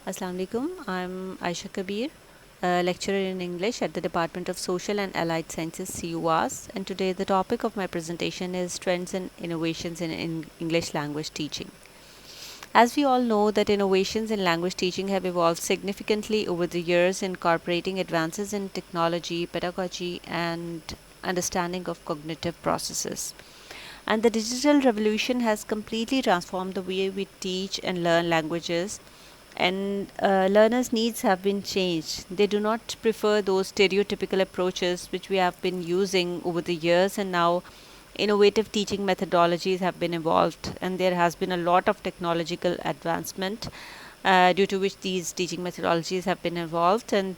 Assalamu alaikum. I'm Aisha Kabir, a lecturer in English at the Department of Social and Allied Sciences, CUAS, and today the topic of my presentation is Trends and Innovations in English Language Teaching. As we all know that innovations in language teaching have evolved significantly over the years, incorporating advances in technology, pedagogy, and understanding of cognitive processes. And the digital revolution has completely transformed the way we teach and learn languages, and learners' needs have been changed. They do not prefer those stereotypical approaches which we have been using over the years, and now innovative teaching methodologies have been evolved, and there has been a lot of technological advancement due to which these teaching methodologies have been evolved, and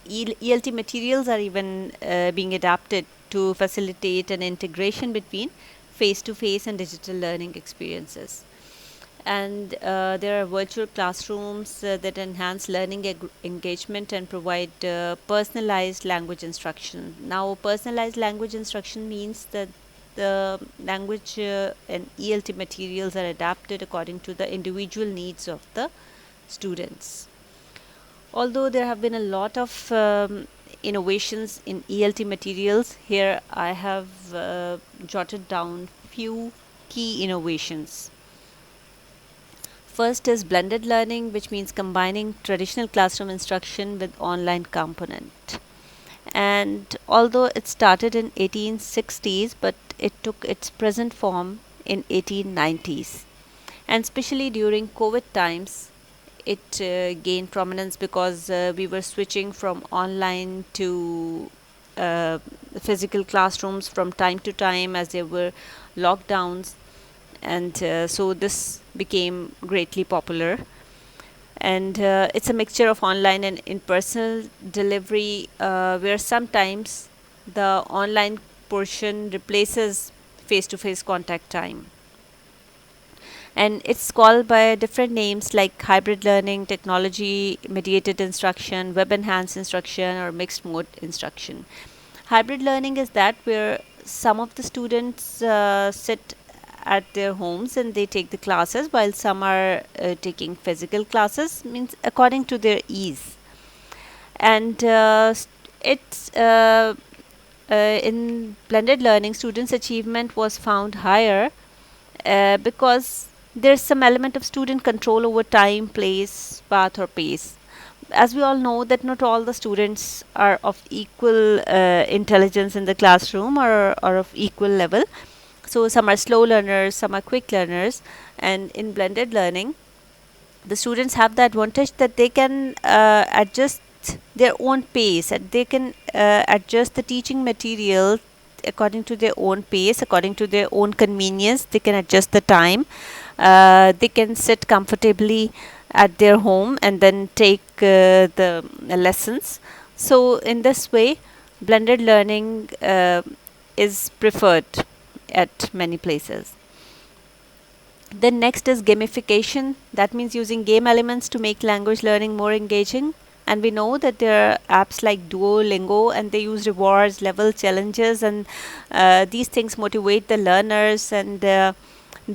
ELT materials are even being adapted to facilitate an integration between face to face and digital learning experiences. And there are virtual classrooms that enhance learning engagement and provide personalized language instruction. Now, personalized language instruction means that the language and ELT materials are adapted according to the individual needs of the students. Although there have been a lot of innovations in ELT materials, here I have jotted down few key innovations. First is blended learning, which means combining traditional classroom instruction with online component. And although it started in 1860s, but it took its present form in 1890s. And especially during COVID times, it gained prominence because we were switching from online to physical classrooms from time to time as there were lockdowns, and so this became greatly popular. And it's a mixture of online and in-person delivery, where sometimes the online portion replaces face-to-face contact time, and it's called by different names like hybrid learning, technology mediated instruction, web enhanced instruction, or mixed mode instruction. Hybrid learning is that where some of the students sit at their homes and they take the classes, while some are taking physical classes, means according to their ease. And it's in blended learning, students' achievement was found higher because there's some element of student control over time, place, path, or pace. As we all know that not all the students are of equal intelligence in the classroom, or of equal level. So some are slow learners, some are quick learners, and in blended learning, the students have the advantage that they can adjust their own pace, and they can adjust the teaching material according to their own pace, according to their own convenience. They can adjust the time. They can sit comfortably at their home and then take the lessons. So in this way, blended learning is preferred at many places. Then next is gamification. That means using game elements to make language learning more engaging. And we know that there are apps like Duolingo, and they use rewards, level challenges, and these things motivate the learners, and there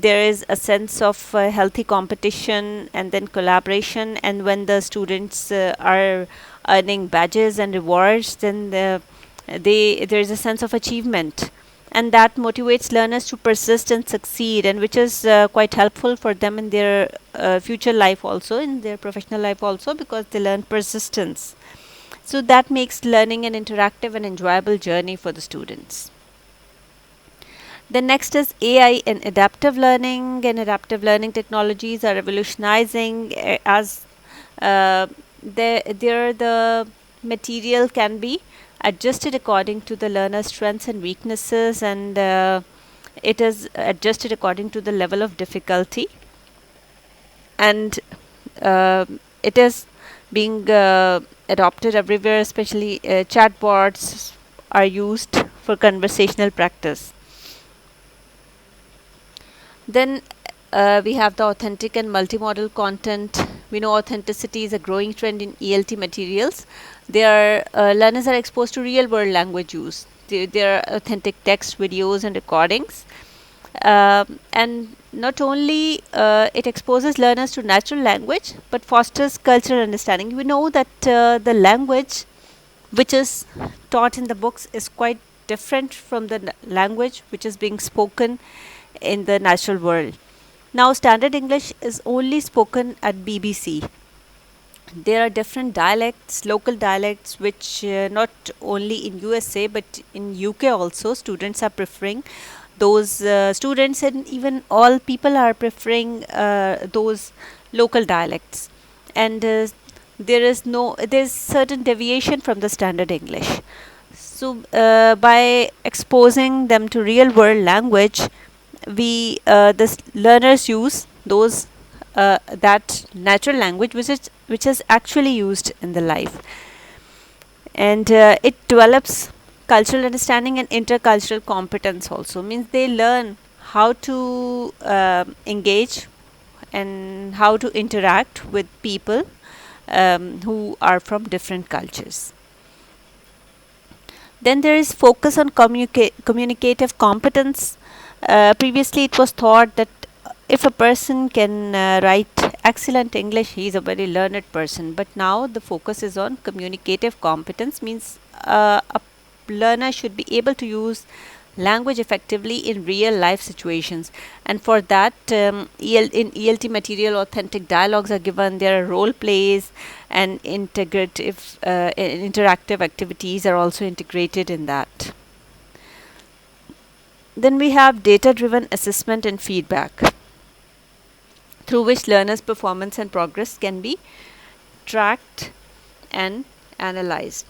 is a sense of healthy competition and then collaboration. And when the students are earning badges and rewards, then there is a sense of achievement, and that motivates learners to persist and succeed, and which is quite helpful for them in their future life also, in their professional life also, because they learn persistence. So that makes learning an interactive and enjoyable journey for the students. The next is AI and adaptive learning. And adaptive learning technologies are revolutionizing as there the material can be adjusted according to the learner's strengths and weaknesses, and it is adjusted according to the level of difficulty, and it is being adopted everywhere, especially chatbots are used for conversational practice. Then we have the authentic and multimodal content. We know authenticity is a growing trend in ELT materials. Learners are exposed to real world language use. There are authentic text, videos, and recordings. And not only it exposes learners to natural language but fosters cultural understanding. We know that the language which is taught in the books is quite different from the language which is being spoken in the natural world. Now, standard English is only spoken at BBC. There are different dialects, local dialects, which not only in USA but in UK also students are preferring. Those students and even all people are preferring those local dialects, and there's certain deviation from the standard English. So, by exposing them to real world language, the learners use those that natural language which is actually used in the life, and it develops cultural understanding and intercultural competence. Also means they learn how to engage and how to interact with people who are from different cultures. Then there is focus on communicative competence. Previously, it was thought that if a person can write excellent English, he is a very learned person. But now the focus is on communicative competence, means a learner should be able to use language effectively in real life situations. And for that, in ELT material, authentic dialogues are given. There are role plays and interactive activities are also integrated in that. Then we have data driven assessment and feedback, through which learners' performance and progress can be tracked and analyzed.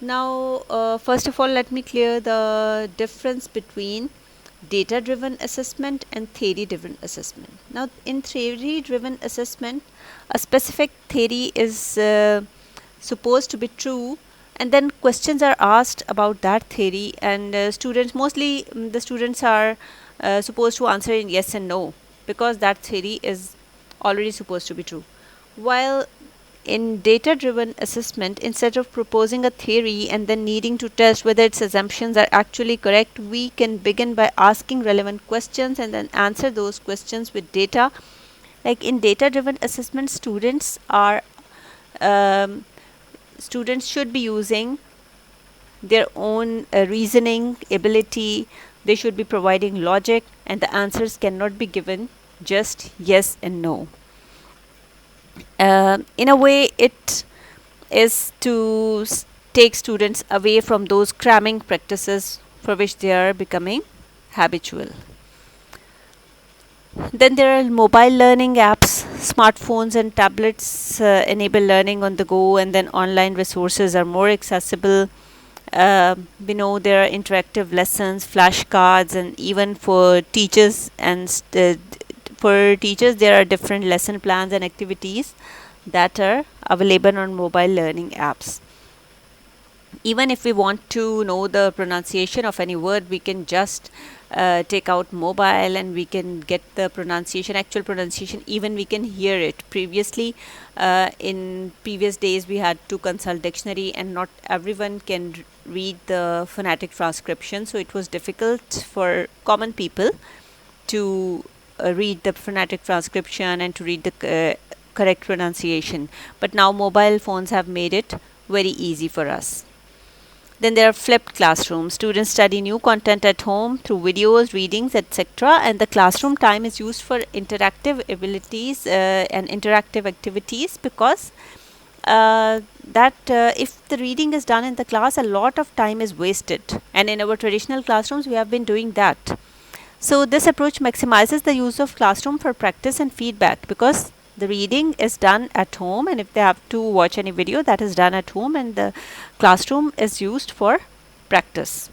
Now, first of all, let me clear the difference between data driven assessment and theory driven assessment. Now, in theory driven assessment, a specific theory is supposed to be true, and then questions are asked about that theory, and students, mostly the students are supposed to answer in yes and no, because that theory is already supposed to be true. While in data driven assessment, instead of proposing a theory and then needing to test whether its assumptions are actually correct, we can begin by asking relevant questions and then answer those questions with data. Like in data driven assessment, um, students should be using their own reasoning ability. They should be providing logic, and the answers cannot be given just yes and no. In a way, it is to take students away from those cramming practices for which they are becoming habitual. Then there are mobile learning apps. Smartphones and tablets enable learning on the go, and then online resources are more accessible. We know there are interactive lessons, flashcards, and even for teachers there are different lesson plans and activities that are available on mobile learning apps. Even if we want to know the pronunciation of any word, we can just take out mobile and we can get the pronunciation, actual pronunciation. Even we can hear it. Previously, in previous days, we had to consult dictionary, and not everyone can read the phonetic transcription, so it was difficult for common people to read the phonetic transcription and to read the correct pronunciation. But now mobile phones have made it very easy for us. Then there are flipped classrooms. Students study new content at home through videos, readings, etc. And the classroom time is used for interactive abilities and interactive activities, because if the reading is done in the class, a lot of time is wasted. And in our traditional classrooms, we have been doing that. So this approach maximizes the use of classroom for practice and feedback, because the reading is done at home, and if they have to watch any video, that is done at home, and the classroom is used for practice.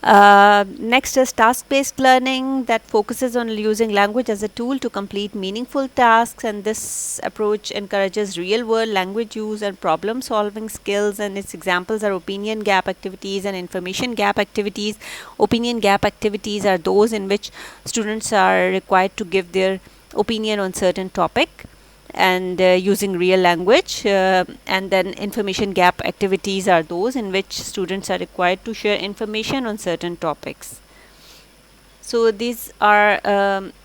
Next is task-based learning, that focuses on using language as a tool to complete meaningful tasks, and this approach encourages real-world language use and problem-solving skills, and its examples are opinion gap activities and information gap activities. Opinion gap activities are those in which students are required to give their opinion on certain topic and using real language, and then information gap activities are those in which students are required to share information on certain topics. So these are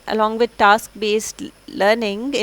along with task based learning